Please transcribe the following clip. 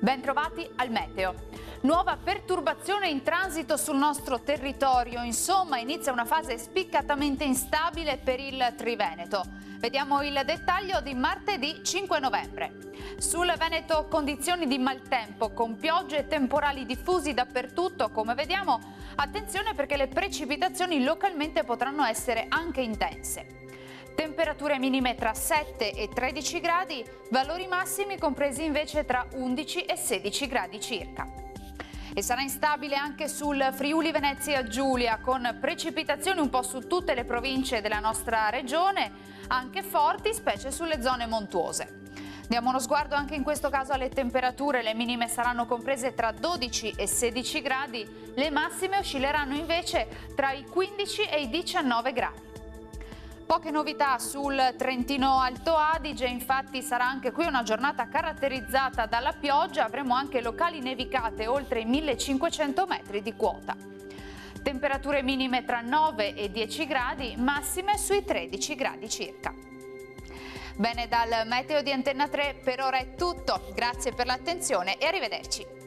Bentrovati al meteo. Nuova perturbazione in transito sul nostro territorio, insomma inizia una fase spiccatamente instabile per il Triveneto. Vediamo il dettaglio di martedì 5 novembre. Sul Veneto condizioni di maltempo con piogge e temporali diffusi dappertutto, come vediamo. Attenzione perché le precipitazioni localmente potranno essere anche intense. Temperature minime tra 7 e 13 gradi, valori massimi compresi invece tra 11 e 16 gradi circa. E sarà instabile anche sul Friuli Venezia Giulia, con precipitazioni un po' su tutte le province della nostra regione, anche forti, specie sulle zone montuose. Diamo uno sguardo anche in questo caso alle temperature, le minime saranno comprese tra 12 e 16 gradi, le massime oscilleranno invece tra i 15 e i 19 gradi. Poche novità sul Trentino Alto Adige, infatti sarà anche qui una giornata caratterizzata dalla pioggia, avremo anche locali nevicate oltre i 1500 metri di quota. Temperature minime tra 9 e 10 gradi, massime sui 13 gradi circa. Bene, dal meteo di Antenna 3 per ora è tutto, grazie per l'attenzione e arrivederci.